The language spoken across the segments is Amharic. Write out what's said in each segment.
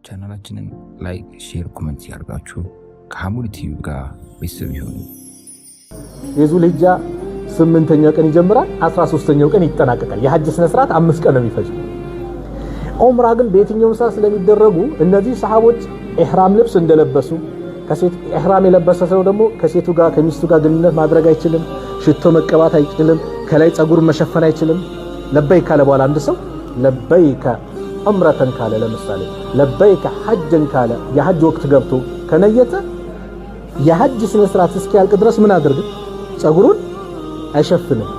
ቻናላችንን ላይክ፣ ሼር፣ ኮሜንት ያርጋችሁ ከሐሙድ ቲቪ ጋር ቤተሰብ ይሁኑ። የዙልሂጃ 8ኛው ቀን ይጀምራል፣ 13ኛው ቀን ይጠናቀቃል። የሐጅ ስነ ስርዓት 5 ቀን ነው የሚፈጀው። ዑምራ ግን በየትኛውም ሰዓት ስለሚደረጉ እነዚህ ሰሃቦች ኢህራም ልብስ እንደለበሱ ከሴት ኢህራም የለበሰ ሰው ደግሞ ከሴቱ ጋር ከሚስቱ ጋር ግንኙነት ማድረግ አይችልም። ሽቶ መቀባት አይችልም። ከላይ ጸጉር መሸፈን አይችልም። ለበይከ ካለ በኋላ አንድ ሰው ለበይከ ዑምረተን ካለ ለምሳሌ ለበይከ ሐጅን ካለ የሐጅ ወቅት ገብቶ ከነየተ የሐጅ ስነ ስርዓት እስኪያልቅ ድረስ ምን አድርግ? ጸጉሩን አይሸፍንም፣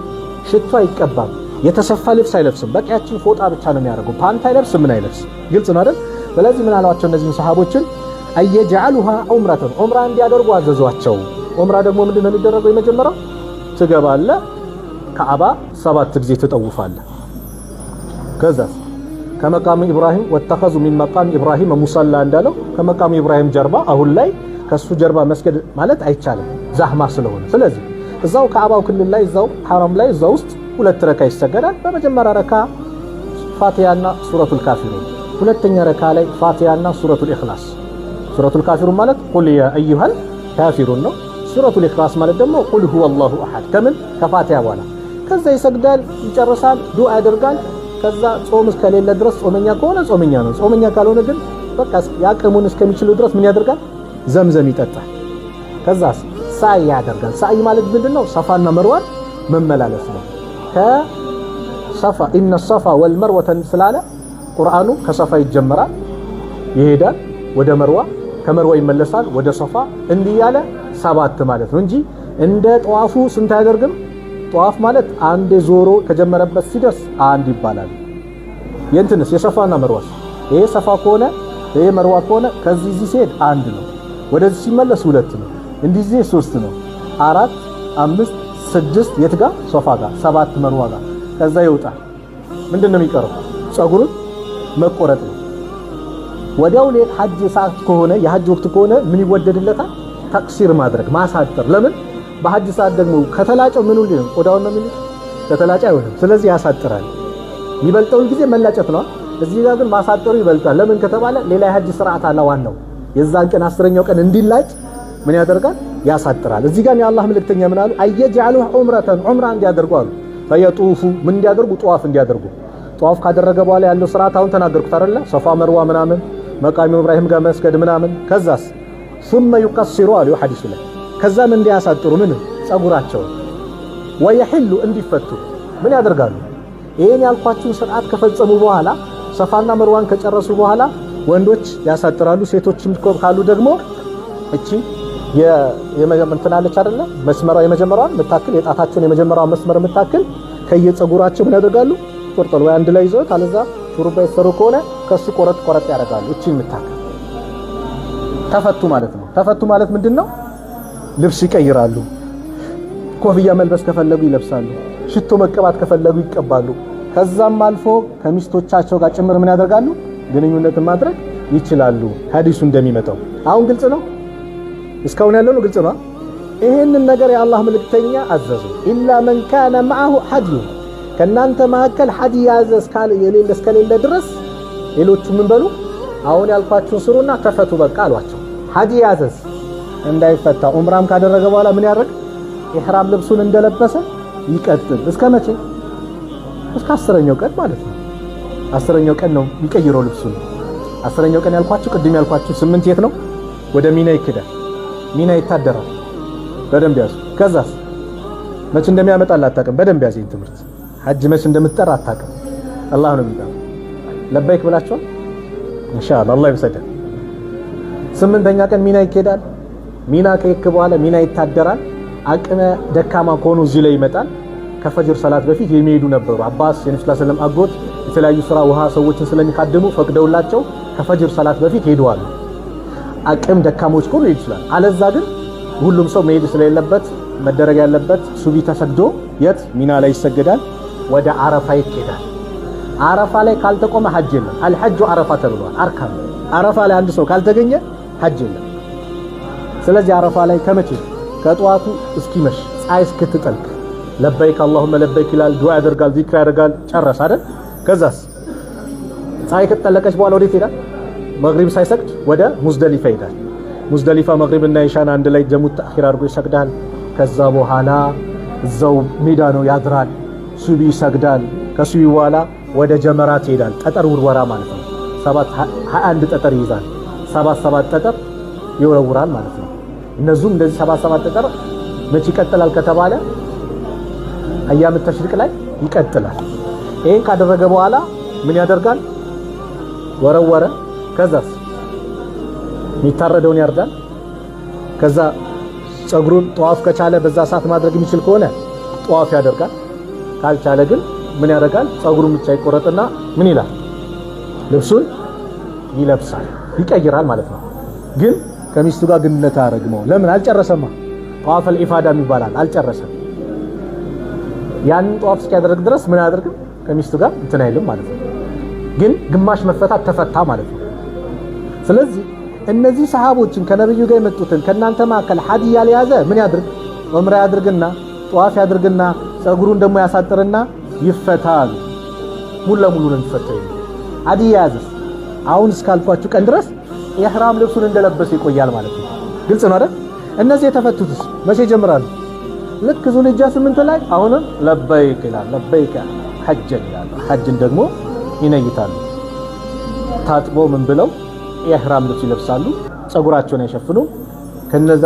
ሽቶ አይቀባም፣ የተሰፋ ልብስ አይለብስም። በቂያችን ፎጣ ብቻ ነው የሚያደርገው። ፓንት አይለብስም፣ ምን አይለብስ። ግልጽ ነው አይደል? ስለዚህ ምን አሏቸው እነዚህን ሰሃቦችን አየጀዓሉሃ ዑምረተን ዑምራ እንዲያደርጉ አዘዟቸው። ዑምራ ደግሞ ምንድነው የሚደረገው? የመጀመሪያው ትገባለህ፣ ካዕባ 7 ጊዜ ትጠውፋለህ። ከዛ ከመቃም ኢብራሂም ወተኸዙ ሚን መቃም ኢብራሂም ሙሰላ እንዳለው ከመቃም ኢብራሂም ጀርባ አሁን ላይ ከሱ ጀርባ መስገድ ማለት አይቻልም ዛህማ ስለሆነ። ስለዚህ እዛው ካዕባው ክልል ላይ እዛው ሐረም ላይ እዛው ውስጥ 2 ረካ ይሰገዳል። በመጀመሪያ ረካ ፋቲሃና ሱረቱል ካፊሩን፣ ሁለተኛ ረካ ላይ ፋቲሃና ሱረቱል ኢኽላስ። ሱረቱል ካፊሩን ማለት ቁል ያ አዩሃል ካፊሩን ነው። ሱረቱል ኢኽላስ ማለት ደግሞ ቁል ሁወላሁ አሐድ ከምን ከፋቲሃ በኋላ ከዛ ይሰግዳል፣ ይጨርሳል፣ ዱዓ ያደርጋል። ከዛ ጾም እስከሌለ ድረስ ጾመኛ ከሆነ ጾመኛ ነው። ጾመኛ ካልሆነ ግን በቃ ያቅሙን እስከሚችሉ ድረስ ምን ያደርጋል? ዘምዘም ይጠጣል። ከዛስ ሳይ ያደርጋል። ሳይ ማለት ምንድነው? ሰፋና መርዋን መመላለስ ነው። ከሰፋ ኢነ ሰፋ ወልመርወተ ስላለ ቁርአኑ ከሰፋ ይጀምራል ይሄዳል ወደ መርዋ፣ ከመርዋ ይመለሳል ወደ ሰፋ፣ እንዲህ ያለ 7 ማለት ነው እንጂ እንደ ጧፉ ስንት አያደርግም። ጧፍ ማለት አንድ ዞሮ ከጀመረበት ሲደርስ 1 ይባላል። የእንትንስ የሰፋና መርዋስ ይሄ ሰፋ ከሆነ ይሄ መርዋ ከሆነ ከዚህ እዚህ ሲሄድ 1 ነው፣ ወደዚህ ሲመለስ 2 ነው፣ እንዲዚህ 3 ነው፣ 4 5 6 የት ጋር ሶፋ ጋር 7 መርዋ ጋር ከዛ ይወጣል። ምንድነው የሚቀረው? ጸጉሩን መቆረጥ ነው። ወዲያው ለሐጅ ሰዓት ከሆነ የሐጅ ወቅት ከሆነ ምን ይወደድለታል? ተቅሲር ማድረግ ማሳጠር። ለምን በሐጅ ሰዓት ደግሞ ከተላጨው ምን ሁሉ ነው ቆዳውን ነው የሚሉት፣ ከተላጨ አይሆንም። ስለዚህ ያሳጥራል። የሚበልጠውን ጊዜ መላጨት ነው። እዚህ ጋር ግን ማሳጠሩ ይበልጣል። ለምን ከተባለ ሌላ የሐጅ ስርዓት አለ። ዋናው የዛን ቀን 10ኛው ቀን እንዲላጭ ምን ያደርጋል? ያሳጥራል። እዚህ ጋር የአላህ መልእክተኛ ምን አሉ? አየጀዓሉ ዑምረተን ዑምራ እንዲያደርጉ አሉ። ፈየጡፉ ምን እንዲያደርጉ? ጧፍ እንዲያደርጉ። ጧፍ ካደረገ በኋላ ያለው ስርዓት አሁን ተናገርኩት አይደለ? ሶፋ መርዋ ምናምን መቃም ኢብራሂም ጋር መስገድ ምናምን። ከዛስ ثم يقصروا አሉ ሐዲሱ ላይ። ከዛም እንዲያሳጥሩ ምን ጸጉራቸው ወይሕሉ እንዲፈቱ ምን ያደርጋሉ? ይሄን ያልኳችሁን ስርዓት ከፈጸሙ በኋላ ሰፋና መርዋን ከጨረሱ በኋላ ወንዶች ያሳጥራሉ። ሴቶችም ካሉ ደግሞ እቺ የመጀመሪያለች አይደለ? መስመሯ የመጀመሪያዋን መታከል የጣታቸውን የመጀመሪያዋን መስመር መታከል ከየጸጉራቸው ምን ያደርጋሉ? ቆርጠው ወይ አንድ ላይ ይዘው አለዛ ሹሩባ ይሰሩ ከሆነ ከሱ ቆረጥ ያደርጋሉ። እቺ የምታከል ተፈቱ ማለት ነው። ተፈቱ ማለት ምንድነው? ልብስ ይቀይራሉ። ኮፍያ መልበስ ከፈለጉ ይለብሳሉ። ሽቶ መቀባት ከፈለጉ ይቀባሉ። ከዛም አልፎ ከሚስቶቻቸው ጋር ጭምር ምን ያደርጋሉ? ግንኙነትን ማድረግ ይችላሉ። ሐዲሱ እንደሚመጣው አሁን ግልጽ ነው። እስካሁን ያለው ነው ግልጽ ነው። ይሄንን ነገር የአላህ መልእክተኛ አዘዙ። ኢላ መን ካነ معه ሐዲ ከናንተ መካከል ሐዲ ያዘ እስከሌለ ድረስ ሌሎቹ ምን በሉ? አሁን ያልኳችሁን ስሩና ተፈቱ በቃ አሏቸው። ሐዲ ያዘዝ እንዳይፈታ ዑምራም ካደረገ በኋላ ምን ያደርግ? ኢህራም ልብሱን እንደለበሰ ይቀጥል። እስከ መቼ? እስከ 10ኛው ቀን ማለት ነው። 10ኛው ቀን ነው የሚቀይረው ልብሱን። 10ኛው ቀን ያልኳችሁ ቅድም ያልኳችሁ 8 የት ነው? ወደ ሚና ይከዳል። ሚና ይታደራል። በደንብ ያዙ። ከዛስ መቼ እንደሚያመጣል አታውቅም። በደንብ ያዙ። ትምህርት ሐጅ መቼ እንደምትጠራ አታውቅም። አላህ ነው የሚጠራው። ለበይክ ብላችኋል። ኢንሻአላህ አላህ ይሰደድ። 8ኛ ቀን ሚና ይከዳል። ሚና ከይክ በኋላ ሚና ይታደራል። አቅመ ደካማ ከሆኑ እዚህ ላይ ይመጣል። ከፈጅር ሰላት በፊት የሚሄዱ ነበሩ። አባስ የነብዩ ሰለላሁ ዐለይሂ ወሰለም አጎት የተለያዩ ስራ ውሃ ሰዎችን ስለሚካደሙ ፈቅደውላቸው ከፈጅር ሰላት በፊት ሄደዋል። አቅም ደካሞች ሁሉ ይችላል። አለዛ ግን ሁሉም ሰው መሄድ ስለሌለበት መደረግ ያለበት ሱቢ ተሰግዶ የት ሚና ላይ ይሰገዳል። ወደ አረፋ ይኬዳል። አረፋ ላይ ካልተቆመ ሐጅ የለም። አልሐጁ አረፋ ተብሏል። አርካን አረፋ ላይ አንድ ሰው ካልተገኘ ሐጅ የለም። ስለዚህ አረፋ ላይ ከመቼ? ከጧቱ እስኪመሽ ፀሐይ እስክትጠልቅ ለበይክ አላሁመ ለበይክ ይላል፣ ዱዓ ያደርጋል፣ ዚክር ያደርጋል። ጨረሰ አይደል? ከዛስ ፀሐይ ከተጠለቀች በኋላ ወዴት ይሄዳል? መግሪብ ሳይሰግድ ወደ ሙዝደሊፋ ይሄዳል። ሙዝደሊፋ መግሪብና ኢሻን አንድ ላይ ጀሙ ተአኺር አድርጎ ይሰግዳል። ከዛ በኋላ እዛው ሜዳ ነው ያድራል። ሱቢ ይሰግዳል። ከሱቢ በኋላ ወደ ጀመራት ይሄዳል። ጠጠር ውርወራ ማለት ነው። 21 ጠጠር ይይዛል። 77 ጠጠር ይወረውራል ማለት ነው። እነዚህም እንደዚህ 77 ጠጠር መቼ ይቀጥላል ከተባለ አያም ተሽሪቅ ላይ ይቀጥላል። ይሄን ካደረገ በኋላ ምን ያደርጋል? ወረወረ። ከዛስ የሚታረደውን ያርዳል። ከዛ ጸጉሩን ጧፍ ከቻለ በዛ ሰዓት ማድረግ የሚችል ከሆነ ጧፍ ያደርጋል። ካልቻለ ግን ምን ያደርጋል? ጸጉሩን ብቻ ይቆረጥና ምን ይላል? ልብሱን ይለብሳል፣ ይቀይራል ማለት ነው። ግን ከሚስቱ ጋር ግንኙነት አያደርግም። ለምን? አልጨረሰማ። ጧፍ አልኢፋዳ ይባላል። አልጨረሰም። ያን ጧፍ እስኪያደርግ ድረስ ምን ያደርግም? ከሚስቱ ጋር እንትን አይልም ማለት ነው። ግን ግማሽ መፈታት ተፈታ ማለት ነው። ስለዚህ እነዚህ ሰሃቦችን ከነብዩ ጋር የመጡትን ከናንተ ማከል ሐዲያ ያልያዘ ምን ያድርግ? ዑምራ ያድርግና ጧፍ ያድርግና ጸጉሩን ደግሞ ያሳጥርና ይፈታል። ሙሉ ለሙሉ ነው የሚፈታው። ሐዲያ ያዘስ አሁን እስካልኳችሁ ቀን ድረስ ኢህራም ልብሱን እንደለበሰ ይቆያል ማለት ነው። ግልጽ ነው አይደል? እነዚህ የተፈቱትስ መቼ ይጀምራሉ? ልክ ዙልሂጃ 8 ላይ አሁንም ለበይክ ይላል። ለበይክ ሐጅን ይላል። ሐጅን ደግሞ ይነይታሉ። ታጥቦ ምን ብለው ኢህራም ልብስ ይለብሳሉ። ጸጉራቸውን አይሸፍኑ። ከነዛ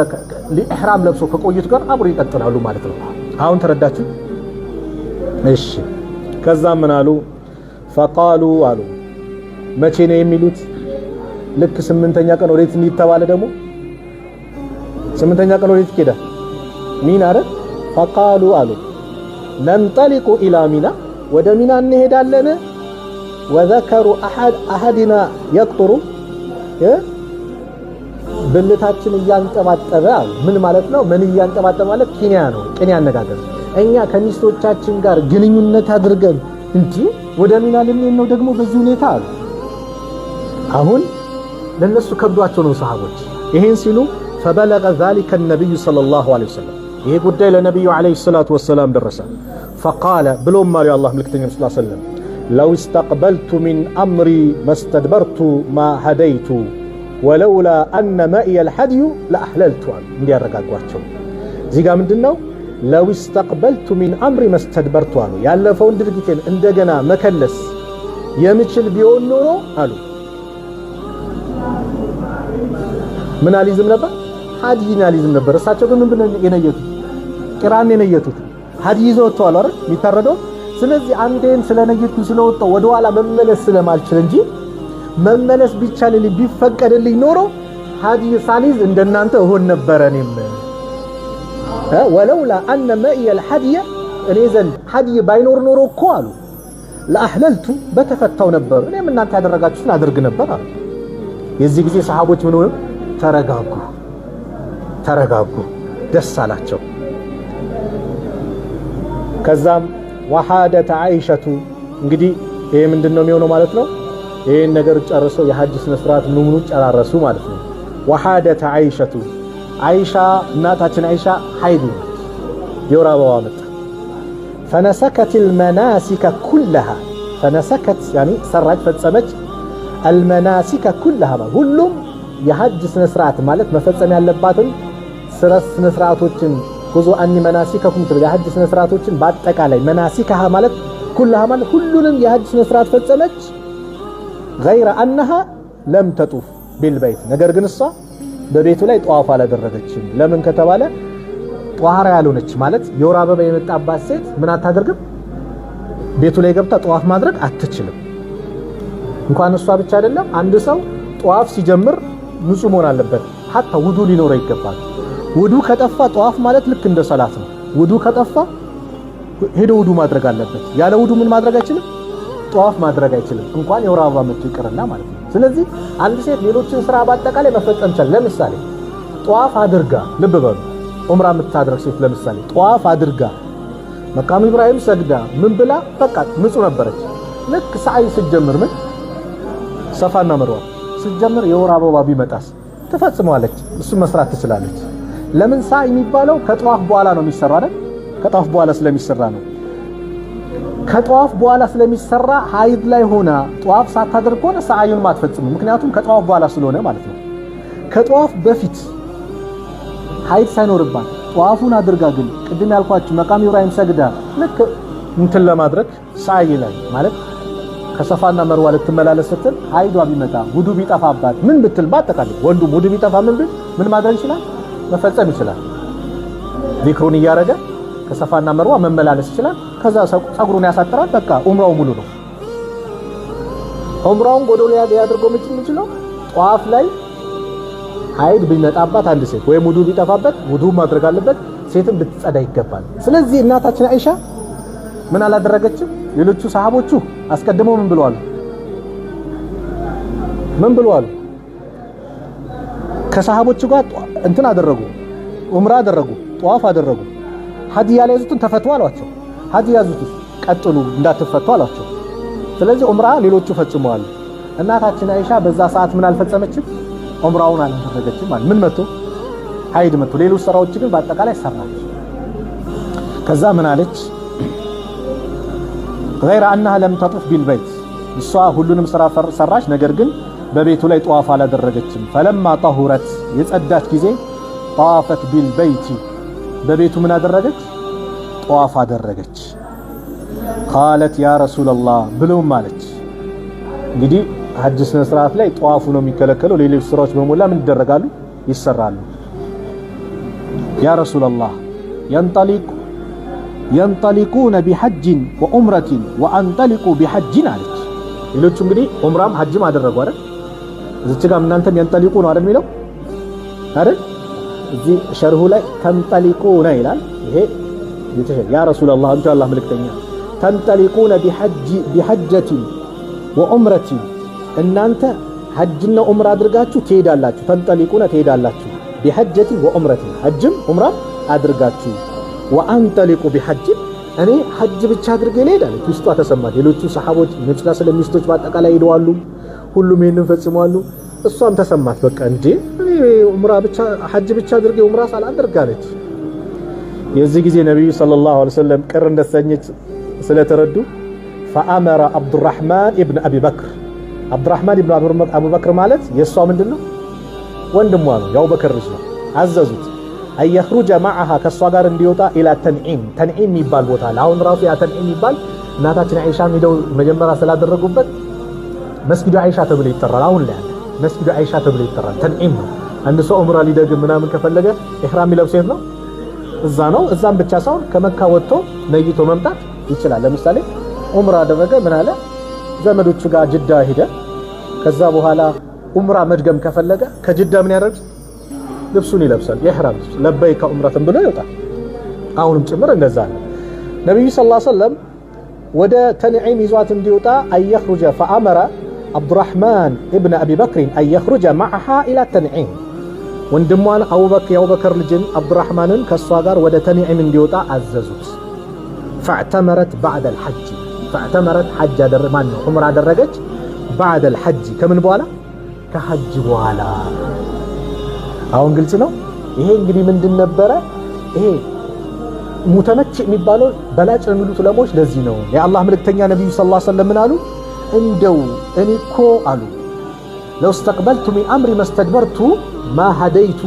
ኢህራም ለብሶ ከቆዩት ጋር አብሮ ይቀጥላሉ ማለት ነው። አሁን ተረዳችሁ? እሺ። ከዛ ምን አሉ? ፈቃሉ አሉ። መቼ ነው የሚሉት? ልክ 8ኛ ቀን ወዴት እንዲተባለ ደግሞ 8ኛ ቀን ወዴት ይሄዳል? ሚና አይደል? ፈቃሉ አሉ ነንጠሊቁ ኢላ ሚና፣ ወደ ሚና እንሄዳለን። ወዘከሩ አሐድና የቅጥሩ፣ ብልታችን እያንጠባጠበ አሉ። ምን ማለት ነው? ምን እያንጠባጠበ ማለት ኪንያ ነው፣ ቅኔ አነጋገር። እኛ ከሚስቶቻችን ጋር ግንኙነት አድርገን እንጂ ወደ ሚና ልንሄድ ነው ደግሞ በዚህ ሁኔታ አሉ። አሁን ለነሱ ከብዷቸው ነው ሰሃቦች ይሄን ሲሉ فبلغ ذلك النبي صلى الله عليه وسلم، ይሄ ጉዳይ ለነብዩ አለይሂ ሰላቱ ወሰላም ደረሰ። فقال ብሎም ማሪ አላህ መልክተኛ ሰለላሁ ዐለይሂ ወሰለም لو استقبلت من أمري ما استدبرت ما هديت ولولا أن مائي الحدي لأحللت እንዲህ ያረጋጓቸው። እዚህ ጋር ምንድነው? لو استقبلت من أمري ما استدبرت አሉ። ያለፈውን ድርጊቴን እንደገና መከለስ የምችል ቢሆን ኖሮ አሉ ምን አልይዝም ነበር? ሐዲን አልይዝም ነበር። እሳቸው ግን ምን ብለው የነየቱት? ቂራን የነየቱት ሐዲ ይዘው ወጥተዋል አይደል? የሚታረደው። ስለዚህ አንዴን ስለነየቱ ስለወጣው ወደኋላ መመለስ ስለማልችል እንጂ መመለስ ቢቻልልኝ ቢፈቀድልኝ ኖሮ ሐዲ ሳሊዝ እንደናንተ እሆን ነበር። እኔም ወለውላ አነ ማኢየ الحدي እኔ ዘንድ ሐዲ ባይኖር ኖሮ እኮ አሉ ለአህለልቱ በተፈታው ነበር፣ እኔም እናንተ ያደረጋችሁትን አድርግ ነበር አሉ። የዚህ ጊዜ ሰሃቦች ምን ሆኑ? ተረጋጉ፣ ደስ አላቸው። ከዛም ወሐደተ አይሸቱ፣ እንግዲህ ይሄ ምንድነው የሚሆነው ማለት ነው? ይሄን ነገር ጨርሰው የሐጅ ስነ ስርዓት ምኑን ጨራረሱ ማለት ነው። ወሐደተ አይሸቱ፣ አይሻ እናታችን አይሻ ሐይድ የወር አበባ መጣ። ፈነሰከት المناسك كلها፣ ፈነሰከት ያኒ ሰራች ፈጸመች፣ المناسك كلها ሁሉም የሐጅ ስነ ስርዓት ማለት መፈጸም ያለባትን ስነ ስርዓቶችን ኩዙ አኒ መናሲከኩም ትል የሐጅ ስነ ስርዓቶችን በአጠቃላይ መናሲከሃ ማለት ኩልሃ ማለት ሁሉንም የሐጅ ስነ ስርዓት ፈጸመች። غير انها لم تطوف بالبيت፣ ነገር ግን እሷ በቤቱ ላይ ጧፍ አላደረገችም። ለምን ከተባለ ጧሃራ ያልሆነች ማለት የወር አበባ የመጣባት ሴት ምን አታደርግም? ቤቱ ላይ ገብታ ጧፍ ማድረግ አትችልም። እንኳን እሷ ብቻ አይደለም አንድ ሰው ጧፍ ሲጀምር ንጹህ መሆን አለበት። ሐታ ውዱ ሊኖረው ይገባል። ውዱ ከጠፋ ጧፍ ማለት ልክ እንደ ሰላት ነው። ውዱ ከጠፋ ሄዶ ውዱ ማድረግ አለበት። ያለ ውዱ ምን ማድረግ አይችልም? ጧፍ ማድረግ አይችልም። እንኳን የወር አበባ መጥቶ ይቀርና ማለት ነው። ስለዚህ አንድ ሴት ሌሎችን ስራ በአጠቃላይ መፈጸም ይችላል። ለምሳሌ ጧፍ አድርጋ፣ ልብ በሉ ዑምራ የምታደርግ ሴት ለምሳሌ ጧፍ አድርጋ መቃም ኢብራሂም ሰግዳ ምን ብላ በቃ ንጹህ ነበረች። ልክ ሰዓይ ስትጀምር ምን ሰፋና መርዋ ስትጀምር የወር አበባ ቢመጣስ ትፈጽመዋለች። እሱ መስራት ትችላለች። ለምን ሰዓይ የሚባለው ከጧፍ በኋላ ነው የሚሰራው አይደል? ከጧፍ በኋላ ስለሚሰራ ነው። ከጧፍ በኋላ ስለሚሰራ ሀይድ ላይ ሆና ጧፍ ሳታደርግ ሆነ ሰዓዩን ማትፈጽሙ ምክንያቱም ከጧፍ በኋላ ስለሆነ ማለት ነው ከጧፍ በፊት ሀይድ ሳይኖርባት ጧፉን አድርጋ ግን ቅድም ያልኳችሁ መቃም ኢብራሂም ሰግዳ ልክ እንትን ለማድረግ ሰዓይ ላይ ማለት ከሰፋና መርዋ ልትመላለስ ስትል ሀይዷ ቢመጣ ውዱ ቢጠፋባት ምን ብትል ባጠቃላይ ወንዱ ውዱ ቢጠፋ ምን ማድረግ ይችላል መፈጸም ይችላል ዚክሩን እያረገ ከሰፋና መርዋ መመላለስ ይችላል ከዛ ጸጉሩን ያሳጥራል በቃ ዑምራው ሙሉ ነው ዑምራውን ጎዶሎ ያድርጎ ምንችለው ጧፍ ላይ ሀይድ ቢመጣባት አንድ ሴት ወይ ውዱ ቢጠፋበት ውዱ ማድረግ አለበት ሴትም ልትጸዳ ይገባል ስለዚህ እናታችን አይሻ ምን አላደረገችም ሌሎቹ ሰሃቦቹ አስቀድመው ምን ብለዋል ከሰሃቦቹ ጋር እንትን አደረጉ ዑምራ አደረጉ ጧፍ አደረጉ ሀዲያ ላይ ያዙትን ተፈቱ አሏቸው ሀዲያ ያዙት ቀጥሉ እንዳትፈቱ አሏቸው ስለዚህ ዑምራ ሌሎቹ ፈጽመዋል እናታችን አይሻ በዛ ሰዓት ምን አልፈጸመችም ዑምራውን አላደረገችም ማለት ምን መጥቶ ሀይድ መጥቶ ሌሎች ስራዎች ግን በአጠቃላይ ሰራች ከዛ ምን አለች غير انها لم تطف بالبيت እሷ ሁሉንም ስራ ሰራች ነገር ግን በቤቱ ላይ ጧፍ አላደረገችም فلما طهرت የጸዳች ጊዜ طافت بالبيت በቤቱ ምን አደረገች ጧፍ አደረገች قالت يا رسول الله ብለው ማለች እንግዲህ ሐጅ ስነ ስርዓት ላይ ጧፉ ነው የሚከለከለው ሌሎች ስራዎች በመላ ምን ይደረጋሉ ይሰራሉ يا رسول الله ينطلقون بحج وعمره وانطلقوا بحج አለች ሌሎቹ እንግዲህ ዑምራም ሐጅም አደረጉ አይደል እዚች ጋር እናንተም ينطلقوا ነው አይደል የሚለው አይደል እዚህ ሸርሁ ላይ ተንጠሊቁና ይላል ይሄ የተሸ ያ رسول الله አንተ አላህ መልእክተኛ ተንጠሊቁና بحجة وعمرة እናንተ ሐጅና ዑምራ አድርጋችሁ ትሄዳላችሁ ተንጠሊቁና ትሄዳላችሁ بحجة وعمرة ሐጅም ዑምራ አድርጋችሁ وانطلقوا بحج እኔ ሐጅ ብቻ አድርጌ ልሄዳለች ውስጧ ተሰማት ሌሎቹ ሰሃቦች ነጭላ ስለሚስቶች በአጠቃላይ ሄደዋሉ ሁሉም ይሄንን ፈጽመዋሉ እሷም ተሰማት በቃ እንዴ ዑምራ ብቻ ሐጅ ብቻ አድርጌ ዑምራ ሳላደርጋለች የዚህ ጊዜ ነብዩ ሰለላሁ ዐለይሂ ወሰለም ቅር እንደሰኘች ስለተረዱ فامر عبد الرحمن ابن ابي بكر عبد الرحمن ابن ابي بكر ማለት የሷ ምንድነው ወንድሟ ነው ያው በከር ልጅ ነው አዘዙት አይخرج معها ከሷ ጋር እንዲወጣ الى ተንዒም የሚባል ቦታ አሁን ራሱ ያ ተንዒም የሚባል እናታችን አይሻ ሄደው መጀመሪያ ስላደረጉበት መስጊዱ አይሻ ተብሎ ይጠራል አሁን ላይ መስጊዱ አይሻ ተብሎ ይጠራል ተንዒም ነው አንድ ሰው ዑምራ ሊደግም ምናምን ከፈለገ ኢህራም ይለብሰት ነው እዛ ነው እዛም ብቻ ሳይሆን ከመካ ወጥቶ ነይቶ መምጣት ይችላል ለምሳሌ ዑምራ አደረገ ምን አለ ዘመዶቹ ጋር ጅዳ ሄደ ከዛ በኋላ ዑምራ መድገም ከፈለገ ከጅዳ ምን ያደርግ ልብሱን ይለብሳል ኢህራም ለበይከ ዑምራተን ብሎ ይወጣል አሁንም ጭምር እንደዛ ነው ነብዩ ሰለላሁ ዐለይሂ ወሰለም ወደ ተንዒም ይዟት እንዲወጣ አይخرج فامر عبد الرحمن ابن ابي بكر ان يخرج معها الى تنعيم ወንድሟን አቡበክር ልጅን አብዱራህማንን ከሷ ጋር ወደ ተንዒም እንዲወጣ አዘዙት فاعتمرت بعد الحج حج ማን ነው ዑምራ አደረገች بعد الحج ከምን በኋላ ከሐጅ በኋላ አሁን ግልጽ ነው ይሄ እንግዲህ ምንድን ነበረ ይሄ ሙተመች የሚባለው በላጭ ነው የሚሉት ለሞች ለዚህ ነው የአላህ መልእክተኛ ነብዩ ሰለላሁ ዐለይሂ ወሰለም አሉ እንደው እኔኮ አሉ لو استقبلت من امري ما استدبرت ما هديت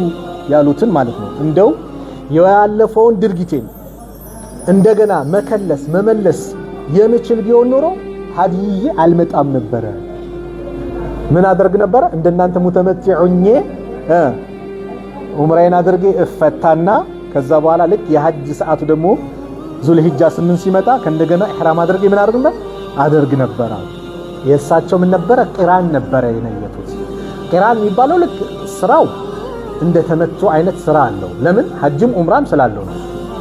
ያሉትን ማለት ነው እንደው ያለፈውን ድርጊቴን እንደገና መመለስ የምችል ቢሆን ኖሮ ሀዲዬ አልመጣም ነበር ምን አደርግ ነበር እንደናንተ ሙተመትዑኝ ዑምራዬን አድርጌ እፈታና ከዛ በኋላ ልክ የሐጅ ሰዓቱ ደግሞ ዙልሂጃ 8 ሲመጣ ከእንደገና ኢህራም አድርጌ ምን አደርግ ነበር የሳቸው ምን ነበር ቂራን ነበር የነየቱት ቂራን የሚባለው ልክ ስራው እንደ ተመቶ አይነት ስራ አለው ለምን ሐጅም ዑምራም ስላለው ነው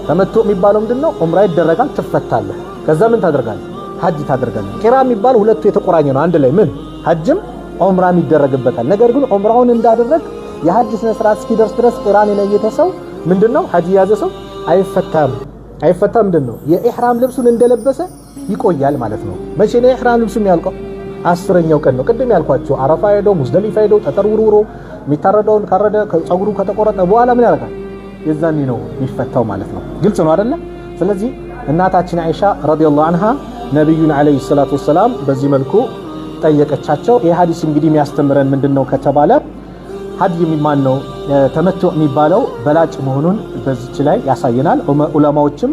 ተመቶ የሚባለው ምንድነው ዑምራ ይደረጋል ትፈታለህ ከዛ ምን ታደርጋለህ ሐጅ ታደርጋለህ ቂራን የሚባለው ሁለቱ የተቆራኘ ነው አንድ ላይ ምን ሐጅም ዑምራም ይደረግበታል ነገር ግን ዑምራውን እንዳደረግ የሐጅ ስነ ስርዓት እስኪደርስ ድረስ ቂራን የነየተ ሰው ምንድነው ሐጅ ያዘ ሰው አይፈታም ምንድነው የኢህራም ልብሱን እንደለበሰ ይቆያል ማለት ነው መቼ ነው ኢህራም ልብሱ የሚያልቀው 10ኛው ቀን ነው ቅድም ያልኳችሁ አረፋ ሄዶ ሙዝደሊፋ ሄዶ ተጠርውሮ የሚታረደውን ካረደ ጸጉሩ ከተቆረጠ በኋላ ምን ያደርጋል የዛኔ ነው የሚፈታው ማለት ነው ግልጽ ነው አይደለ ስለዚህ እናታችን አይሻ ረዲየላሁ ዐንሃ ነብዩን አለይሂ ሰላቱ ወሰላም በዚህ መልኩ ጠየቀቻቸው። ይህ ሐዲስ እንግዲህ የሚያስተምረን ምንድነው ከተባለ ሐጅ የሚማን ነው ተመትዑ የሚባለው በላጭ መሆኑን በዚች ላይ ያሳየናል። ዑለማዎችም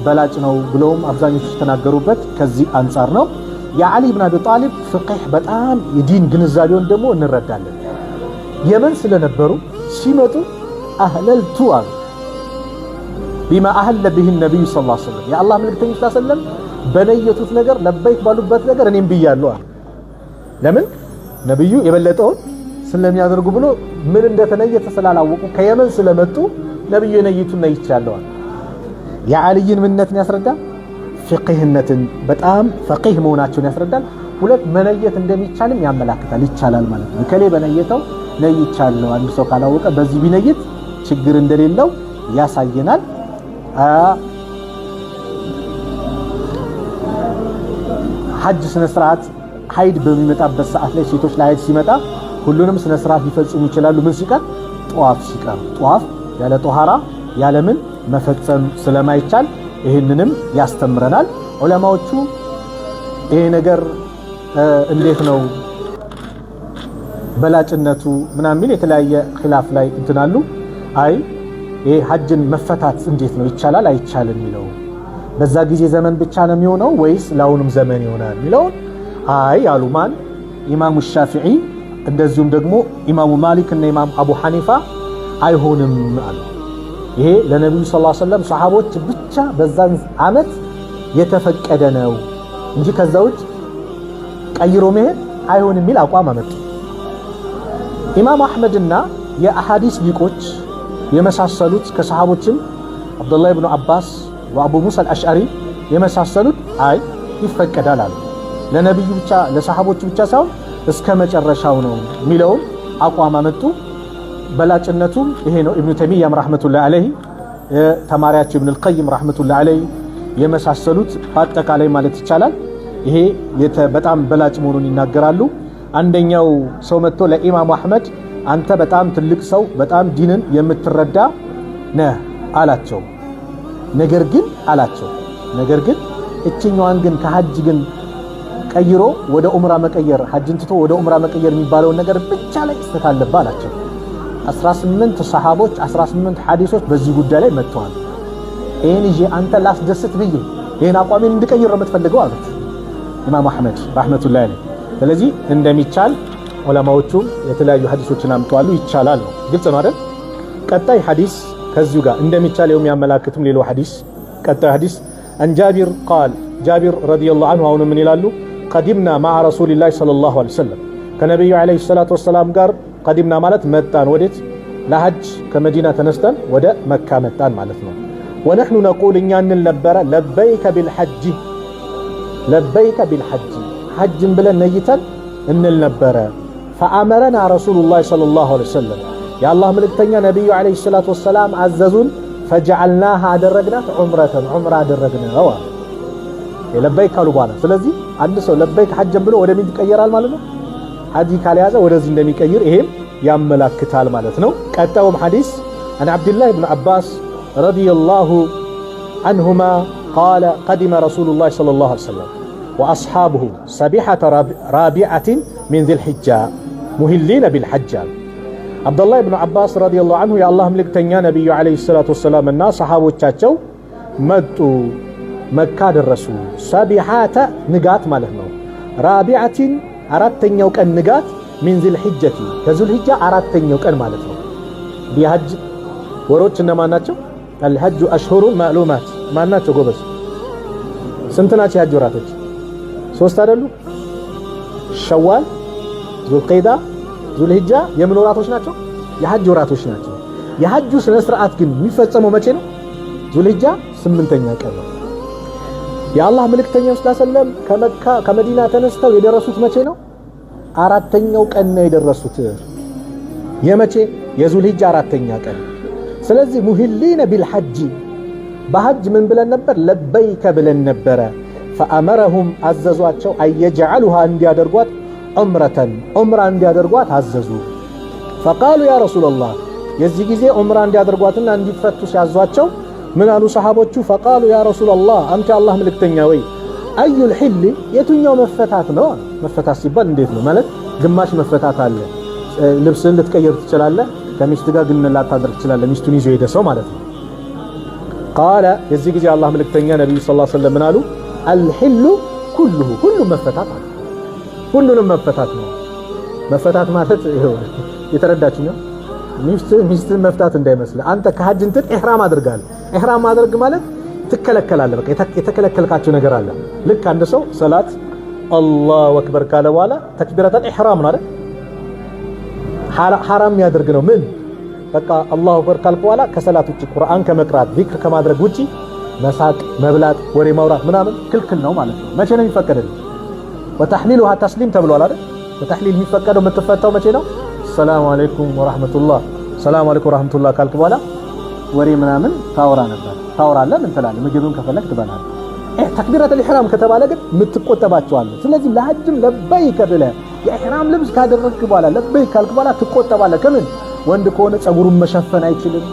በላጭ ነው ብለውም አብዛኞቹ ተናገሩበት ከዚህ አንፃር ነው። የዓሊ ኢብኑ አቢ ጣሊብ ፍቅህ በጣም የዲን ግንዛቤውን ደግሞ እንረዳለን። የመን ስለነበሩ ሲመጡ አህለልቱ አሉ ቢማ አህለ ቢሂ ነብዩ ሰለላሁ ዐለይሂ ወሰለም የአላህ መልእክተኛ ሰለላሁ ዐለይሂ ወሰለም በነየቱት ነገር ለበይክ ባሉበት ነገር እኔም ብያለሁ አሉ። ለምን ነብዩ የበለጠውን ስለሚያደርጉ ብሎ ምን እንደተነየተ ስላላወቁ ከየመን ስለመጡ ነብዩ የነየቱን ነይቻለሁ አሉ። የዓሊይን ምንነትን ያስረዳል። ፍቅህነትን በጣም ፈቂህ መሆናቸውን ያስረዳል። ሁለት መነየት እንደሚቻልም ያመላክታል። ይቻላል ማለት ነው። ከሌ በነየተው ነይቻለሁ አንድ ሰው ካላወቀ በዚህ ቢነይት ችግር እንደሌለው ያሳየናል። ሐጅ ስነ ስርዓት ሀይድ በሚመጣበት ሰዓት ላይ ሴቶች ላይ ሀይድ ሲመጣ ሁሉንም ስነ ስርዓት ሊፈጽሙ ይችላሉ። ምን ሲቀር? ጧፍ ሲቀር። ጧፍ ያለ ጧሃራ ያለ ምን መፈጸም ስለማይቻል ይህንንም ያስተምረናል። ዑለማዎቹ ይሄ ነገር እንዴት ነው በላጭነቱ ምናምን የተለያየ ኺላፍ ላይ እንትናሉ። አይ ይሄ ሐጅን መፈታት እንዴት ነው ይቻላል አይቻልም የሚለው በዛ ጊዜ ዘመን ብቻ ነው የሚሆነው ወይስ ለአሁንም ዘመን ይሆናል የሚለው አይ አሉ ማን ኢማሙ ሻፊዒ እንደዚሁም ደግሞ ኢማሙ ማሊክ እና ኢማም አቡ ሐኒፋ አይሆንም አሉ። ይሄ ለነብዩ ሰለላሁ ዐለይሂ ወሰለም ሰሃቦች ብቻ በዛን አመት የተፈቀደ ነው እንጂ ከዛ ውጭ ቀይሮ መሄድ አይሆንም የሚል አቋም አመጡ። ኢማም አህመድና የአሐዲስ ሊቆች የመሳሰሉት ከሰሃቦችም አብዱላህ ኢብኑ አባስ ወአቡ ሙሳ አልአሽዓሪ የመሳሰሉት አይ ይፈቀዳል አሉ። ለነብዩ ብቻ ለሰሃቦች ብቻ ሳይሆን እስከ መጨረሻው ነው የሚለው አቋም አመጡ። በላጭነቱም ይሄ ነው። ኢብኑ ተይሚያም ረህመቱላሂ ዐለይሂ ተማሪያቸው ኢብኑ አልቀይም ረህመቱላሂ ዐለይሂ የመሳሰሉት በአጠቃላይ ማለት ይቻላል ይሄ በጣም በላጭ መሆኑን ይናገራሉ። አንደኛው ሰው መጥቶ ለኢማሙ አህመድ አንተ በጣም ትልቅ ሰው በጣም ዲንን የምትረዳ ነህ አላቸው። ነገር ግን እችኛዋን ግን ከሐጅ ግን ቀይሮ ወደ ዑምራ መቀየር ሐጅን ትቶ ወደ ዑምራ መቀየር የሚባለውን ነገር ብቻ ላይ እስተት አለበት አላቸው። 18 ሰሃቦች 18 ሐዲሶች በዚህ ጉዳይ ላይ መጥተዋል። ይሄን ይዤ አንተ ላስደስት ብዬ ይሄን አቋሜን እንድቀይር ነው የምትፈልገው አሉት ኢማም አህመድ ረህመቱላሂ ዐለይሂ። ስለዚህ እንደሚቻል ዑለማዎቹም የተለያዩ ሐዲሶችን አምጥተዋል። ይቻላል ነው ግልጽ ነው አይደል? ቀጣይ ሐዲስ ከዚሁ ጋር እንደሚቻል የሚያመላክትም ሌላው ሐዲስ ቀጣይ ሐዲስ አን ጃቢር ቃል ጃቢር ረዲየላሁ ዐንሁ አሁን ምን ይላሉ? ቀዲምና ማዓ ረሱሊላሂ ሰለላሁ ዐለይሂ ወሰለም ከነብዩ ዐለይሂ ሰላቱ ወሰላም ጋር ቀዲምና ማለት መጣን ወዴት? ለሐጅ ከመዲና ተነስተን ወደ መካ መጣን ማለት ነው። ወነሕኑ ነቁል እኛ እንል ነበረ ለበይከ ቢልሐጅ ሐጅን ብለን ነይተን እንል ነበረ። ፈአመረና ረሱሉላሂ ሰለላሁ ዐለይሂ ወሰለም የአላህ መልእክተኛ ነብዩ ዐለይሂ ሰላቱ ወሰላም አዘዙን። ፈጀዐልናሃ አደረግናት ዑምረተን ዑምራ አደረግነው አለ ለበይክ አሉ በኋላ። ስለዚህ አንድ ሰው ለበይክ ሐጅን ብሎ ወደ ምን ይቀየራል ማለት ነው? ሐጅ ካልያዘ ወደዚህ እንደሚቀይር ይሄም ያመላክታል ማለት ነው። ቀጣዩም ሐዲስ አን አብዱላህ ኢብኑ አባስ ረዲየላሁ ዐንሁማ ቃለ ቀዲመ ረሱሉላሂ ሰለላሁ ዐለይሂ ወሰለም ወአስሓቡሁ ሰቢሐተ ራቢዐትን ሚን ዚልሒጃ ሙሂሊነ ቢልሐጅ። አብዱላህ ኢብኑ አባስ ረዲየላሁ ዐንሁ የአላህ መልእክተኛ ነብዩ ዐለይሂ ሰላቱ ወሰላም እና ሰሃቦቻቸው መጡ መካ ደረሱ። ሰቢሐተ ንጋት ማለት ነው። ራቢዐትን አራተኛው ቀን ንጋት ሚን ዚልሒጀቲ ከዙልሒጃ አራተኛው ቀን ማለት ነው። የሐጅ ወሮች እነማን ናቸው? አልሐጁ አሽሁሩን ማዕሉማት ማን ናቸው ጎበዝ? ስንት ናቸው የሐጅ ወራቶች? 3 አይደሉ? ሸዋል፣ ዙልቂዳ፣ ዙልሒጃ የምን ወራቶች ናቸው? የሐጅ ወራቶች ናቸው። የሐጁ ስነ ስርዓት ግን የሚፈጸመው መቼ ነው? ዙልሒጃ 8ኛ ቀን ነው። የአላህ መልእክተኛ ሰለላሁ ዐለይሂ ወሰለም ከመካ ከመዲና ተነስተው የደረሱት መቼ ነው? አራተኛው ቀን ነው የደረሱት። የመቼ? የዙልሒጃ 4ኛ ቀን። ስለዚህ ሙሂሊነ ቢልሐጅ በሐጅ ምን ብለን ነበር? ለበይከ ብለን ነበረ። ፈአመረሁም አዘዟቸው አየጀዐሉሃ እንዲያደርጓት ዑምረተን ዑምራ እንዲያደርጓት አዘዙ። ፈቃሉ ያ ረሱለላህ የዚህ ጊዜ ዑምራ እንዲያደርጓትና እንዲፈቱ ሲያዟቸው ምን አሉ ሰሃቦቹ? ፈቃሉ ያ ረሱለላህ አንተ የአላህ መልእክተኛ ወይ አዩል ሒል የትኛው መፈታት ነው? መፈታት ሲባል እንዴት ነው ማለት? ግማሽ መፈታት አለ። ልብስን ልትቀይር ትችላለህ፣ ከሚስት ጋር ግን ላታደርግ ትችላለህ፣ ሚስቱን ይዞ ሄደ ሰው ማለት ነው። ቃለ የዚህ ጊዜ አላህ መልእክተኛ ነብዩ ሰለላሁ ዐለይሂ ወሰለም ምን አሉ? አልሒሉ ኩሉሁ ሁሉም መፈታት አለ። ሁሉንም መፈታት ነው። መፈታት ማለት ይሄው የተረዳችሁ ነው። ሚስትን መፍታት እንዳይመስልህ። አንተ ከሐጅ እንትን ኢህራም አድርጋለህ። ኢህራም ማድረግ ማለት ትከለከላለህ። በቃ የተከለከልካቸው ነገር አለ። ልክ አንድ ሰው ሰላት አላሁ አክበር ካለ በኋላ ተክቢረተል ኢህራም ነው አይደል? ሐራም የሚያደርግ ነው። ምን በቃ አላሁ አክበር ካልክ በኋላ ከሰላት ውጪ ቁርአን ከመቅራት ዚክር ከማድረግ ውጪ መሳቅ፣ መብላት፣ ወሬ ማውራት ምናምን ክልክል ነው ማለት ነው። መቼ ነው የሚፈቀደው? ወተህሊሉሃ ተስሊም ተብሏል አይደል? ወተህሊል የሚፈቀደው የምትፈታው መቼ ነው? ሰላም አለይኩም ወራህመቱላህ ሰላም አለይኩም ወራህመቱላህ ካልክ በኋላ ወሬ ምናምን ታወራለህ ምን ትላለህ? ምግብን ከፈለክ ትበላለህ። ተክቢረተል ኢህራም ከተባለ ግን የምትቆጠባቸዋለህ። ስለዚህ ለሐጅም ለበይከ ብለህ የኢህራም ልብስ ካደረግክ በኋላ ለበይክ ካልክ በኋላ ትቆጠባለህ። ከምን ወንድ ከሆነ ጸጉሩን መሸፈን አይችልም፣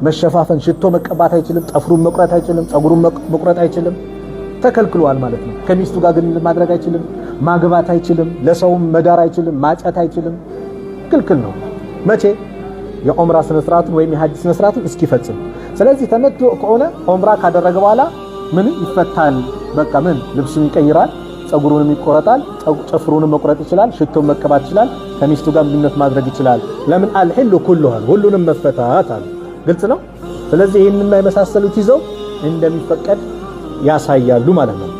መሸፋፈን፣ ሽቶ መቀባት አይችልም፣ ጠፍሩን መቁረጥ አይችልም፣ ጸጉሩን መቁረጥ አይችልም፣ ተከልክሏል ማለት ነው። ከሚስቱ ጋር ግን ማድረግ አይችልም፣ ማግባት አይችልም፣ ለሰውም መዳር አይችልም፣ ማጨት አይችልም፣ ክልክል ነው። መቼ? የዑምራ ስነ ስርዓቱን ወይም የሐጅ ስነ ስርዓቱን እስኪፈጽም። ስለዚህ ተመትዑ ከሆነ ዑምራ ካደረገ በኋላ ምን ይፈታል? በቃ ምን ልብሱን ይቀይራል፣ ጸጉሩንም ይቆረጣል፣ ጥፍሩንም መቁረጥ ይችላል፣ ሽቶን መቀባት ይችላል፣ ከሚስቱ ጋር ግንኙነት ማድረግ ይችላል። ለምን አልሂሉ ኩሉሃል ሁሉንም መፈታት አለ። ግልጽ ነው። ስለዚህ ይህንና የመሳሰሉት ይዘው እንደሚፈቀድ ያሳያሉ ማለት ነው።